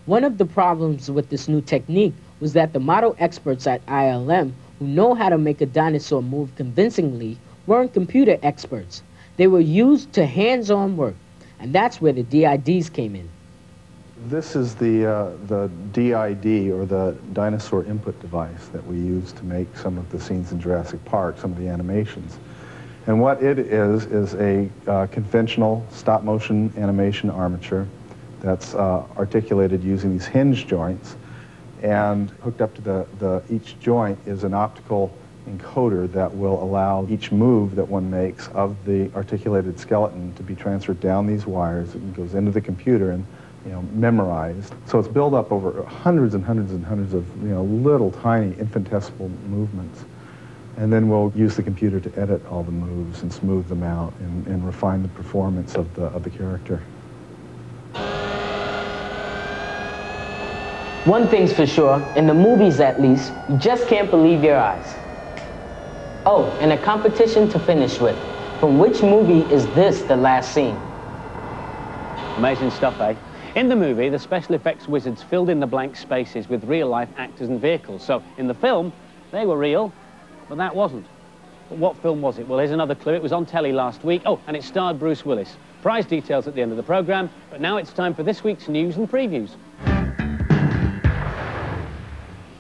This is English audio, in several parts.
One of the problems with this new technique was that the model experts at ILM who know how to make a dinosaur move convincingly weren't computer experts. They were used to hands-on work, and that's where the DIDs came in. This is the DID, or the dinosaur input device, that we use to make some of the scenes in Jurassic Park, some of the animations. And what it is a conventional stop-motion animation armature that's articulated using these hinge joints, and hooked up to each joint is an optical encoder that will allow each move that one makes of the articulated skeleton to be transferred down these wires. It goes into the computer and memorized. So it's built up over hundreds and hundreds and hundreds of little tiny infinitesimal movements. And then we'll use the computer to edit all the moves and smooth them out and refine the performance of the character. One thing's for sure, in the movies at least, you just can't believe your eyes. Oh, and a competition to finish with. From which movie is this the last scene? Amazing stuff, eh? In the movie, the special effects wizards filled in the blank spaces with real-life actors and vehicles. So, in the film, they were real, but that wasn't. But what film was it? Well, here's another clue. It was on telly last week. Oh, and it starred Bruce Willis. Prize details at the end of the programme, but now it's time for this week's news and previews.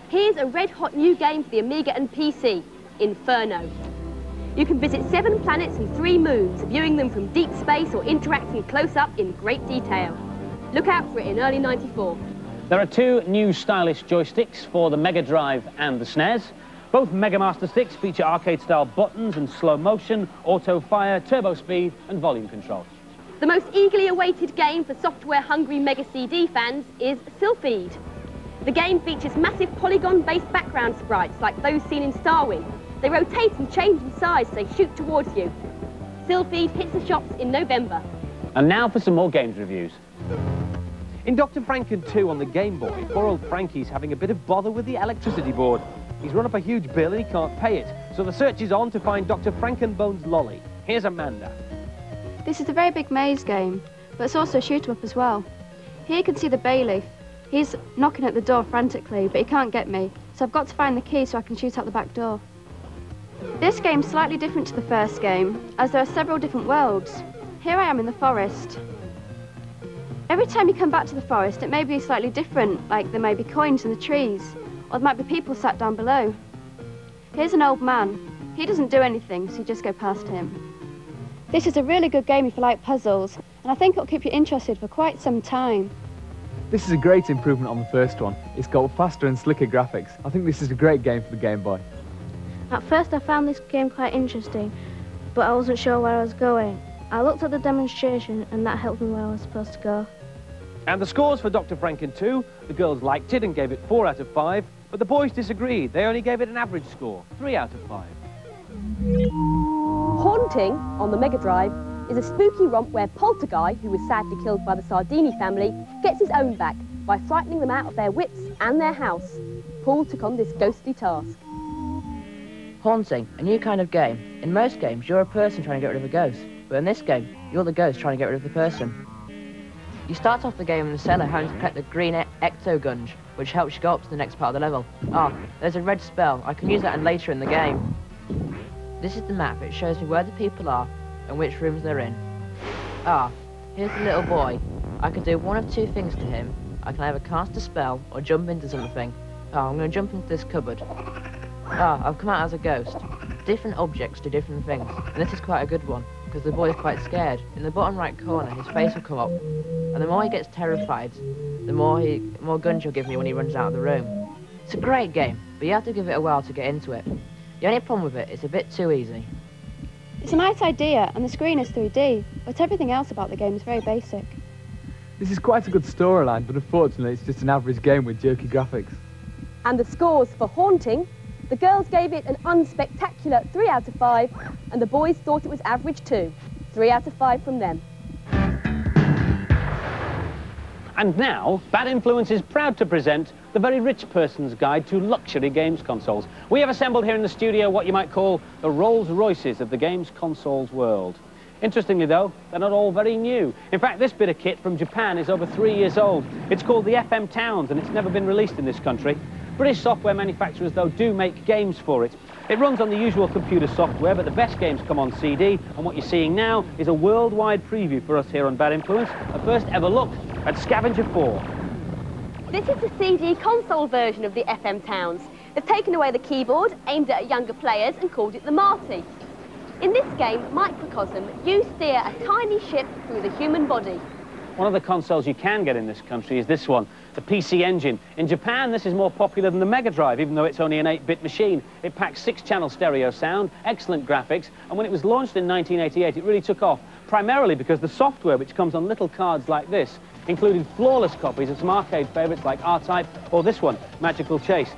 Here's a red-hot new game for the Amiga and PC, Inferno. You can visit 7 planets and 3 moons, viewing them from deep space or interacting close-up in great detail. Look out for it in early '94. There are 2 new stylish joysticks for the Mega Drive and the SNES. Both Mega Master sticks feature arcade-style buttons and slow motion, auto fire, turbo speed and volume control. The most eagerly awaited game for software-hungry Mega CD fans is Sylphid. The game features massive polygon-based background sprites like those seen in Starwind. They rotate and change in size as they shoot towards you. Sylphid hits the shops in November. And now for some more games reviews. In Dr. Franken 2 on the Game Boy, poor old Frankie's having a bit of bother with the electricity board. He's run up a huge bill and he can't pay it, so the search is on to find Dr. Frankenbone's lolly. Here's Amanda. This is a very big maze game, but it's also a shoot-em-up as well. Here you can see the bailiff. He's knocking at the door frantically, but he can't get me, so I've got to find the key so I can shoot out the back door. This game's slightly different to the first game, as there are several different worlds. Here I am in the forest. Every time you come back to the forest, it may be slightly different, like there may be coins in the trees, or there might be people sat down below. Here's an old man. He doesn't do anything, so you just go past him. This is a really good game if you like puzzles, and I think it'll keep you interested for quite some time. This is a great improvement on the first one. It's got faster and slicker graphics. I think this is a great game for the Game Boy. At first I found this game quite interesting, but I wasn't sure where I was going. I looked at the demonstration and that helped me where I was supposed to go. And the scores for Dr. Franken 2, the girls liked it and gave it 4 out of 5, but the boys disagreed. They only gave it an average score, 3 out of 5. Haunting, on the Mega Drive, is a spooky romp where Poltergeist, who was sadly killed by the Sardini family, gets his own back by frightening them out of their wits and their house. Paul took on this ghostly task. Haunting, a new kind of game. In most games, you're a person trying to get rid of a ghost, but in this game, you're the ghost trying to get rid of the person. You start off the game in the cellar having to collect the green ecto-gunge, which helps you go up to the next part of the level. There's a red spell. I can use that later in the game. This is the map. It shows me where the people are and which rooms they're in. Here's the little boy. I can do one of 2 things to him. I can either cast a spell or jump into something. I'm going to jump into this cupboard. I've come out as a ghost. Different objects do different things, and this is quite a good one, because the boy's quite scared. In the bottom right corner, his face will come up, and the more he gets terrified, the more guns you'll give me when he runs out of the room. It's a great game, but you have to give it a while to get into it. The only problem with it is a bit too easy. It's a nice idea, and the screen is 3D, but everything else about the game is very basic. This is quite a good storyline, but unfortunately it's just an average game with jerky graphics. And the scores for Haunting: the girls gave it an unspectacular 3 out of 5, and the boys thought it was average too. 3 out of 5 from them. And now, Bad Influence is proud to present the Very Rich Person's Guide to Luxury Games Consoles. We have assembled here in the studio what you might call the Rolls Royces of the games consoles world. Interestingly though, they're not all very new. In fact, this bit of kit from Japan is over 3 years old. It's called the FM Towns and it's never been released in this country. British software manufacturers though do make games for it. It runs on the usual computer software, but the best games come on CD, and what you're seeing now is a worldwide preview for us here on Bad Influence, a first ever look at Scavenger 4. This is the CD console version of the FM Towns. They've taken away the keyboard, aimed it at younger players, and called it the Marty. In this game, Microcosm, you steer a tiny ship through the human body. One of the consoles you can get in this country is this one, the PC Engine. In Japan, this is more popular than the Mega Drive, even though it's only an 8-bit machine. It packs 6-channel stereo sound, excellent graphics, and when it was launched in 1988, it really took off, primarily because the software, which comes on little cards like this, included flawless copies of some arcade favourites like R-Type or this one, Magical Chase.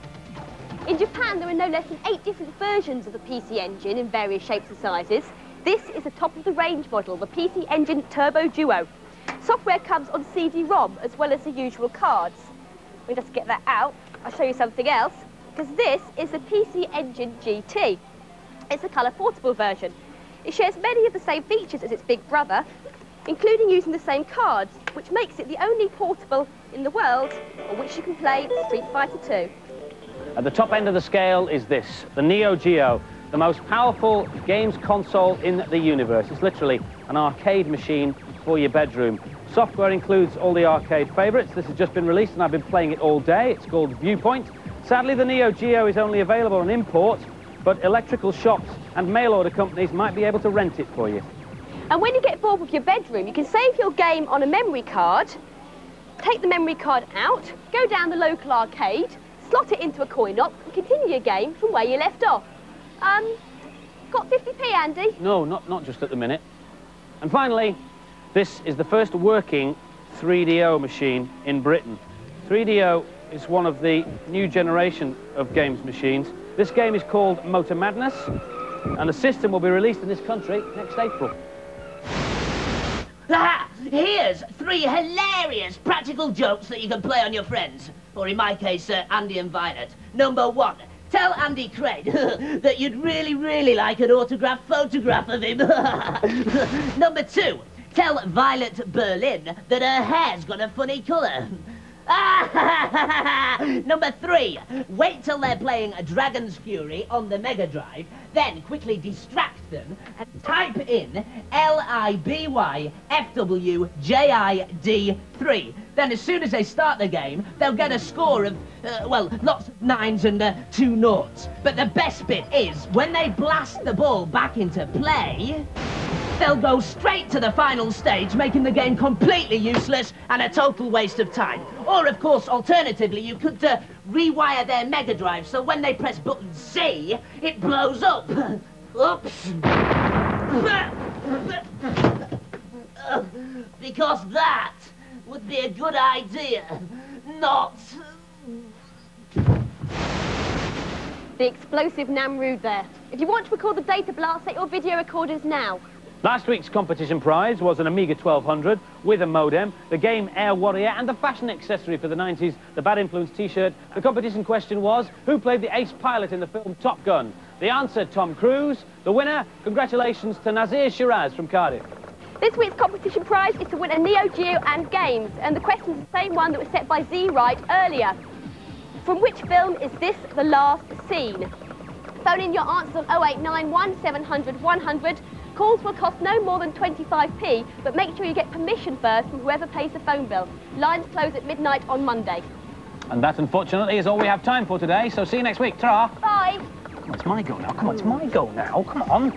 In Japan, there are no less than 8 different versions of the PC Engine in various shapes and sizes. This is the top-of-the-range model, the PC Engine Turbo Duo. Software comes on CD-ROM as well as the usual cards. We just get that out. I'll show you something else, because this is the PC Engine GT. It's the colour portable version. It shares many of the same features as its big brother, including using the same cards, which makes it the only portable in the world on which you can play Street Fighter 2. At the top end of the scale is this, the Neo Geo, the most powerful games console in the universe. It's literally an arcade machine for your bedroom. Software includes all the arcade favourites. This has just been released and I've been playing it all day. It's called Viewpoint. Sadly, the Neo Geo is only available on import, but electrical shops and mail-order companies might be able to rent it for you. And when you get bored with your bedroom, you can save your game on a memory card, take the memory card out, go down the local arcade, slot it into a coin-op and continue your game from where you left off. Got 50p, Andy? No, not just at the minute. And finally, this is the first working 3DO machine in Britain. 3DO is one of the new generation of games machines. This game is called Motor Madness, and the system will be released in this country next April. Ah, here's 3 hilarious practical jokes that you can play on your friends. Or in my case, Andy and Violet. Number 1. Tell Andy Craig that you'd really like an autographed photograph of him. Number 2. Tell Violet Berlin that her hair's got a funny colour. Number 3. Wait till they're playing Dragon's Fury on the Mega Drive, then quickly distract them and type in LIBYFWJID3. Then as soon as they start the game, they'll get a score of, well, lots of 9s and 2 noughts. But the best bit is, when they blast the ball back into play, they'll go straight to the final stage, making the game completely useless and a total waste of time. Or, of course, alternatively, you could rewire their Mega Drive so when they press button C, it blows up. Oops. Because that would be a good idea, not... The explosive Namrud there. If you want to record the data blast, set your video recorders now. Last week's competition prize was an Amiga 1200 with a modem, the game Air Warrior, and the fashion accessory for the 90s, the Bad Influence t-shirt. The competition question was, who played the ace pilot in the film Top Gun? The answer, Tom Cruise. The winner, congratulations to Nazir Shiraz from Cardiff. This week's competition prize is to win a Neo Geo and games, and the question is the same one that was set by Z Right earlier. From which film is this the last scene? Phone in your answers on 0891 700 100. Calls will cost no more than 25p, but make sure you get permission first from whoever pays the phone bill. Lines close at midnight on Monday. And that, unfortunately, is all we have time for today, so see you next week. Ta-ra! Bye! Come on, it's my go now. Come on, it's my go now. Come on.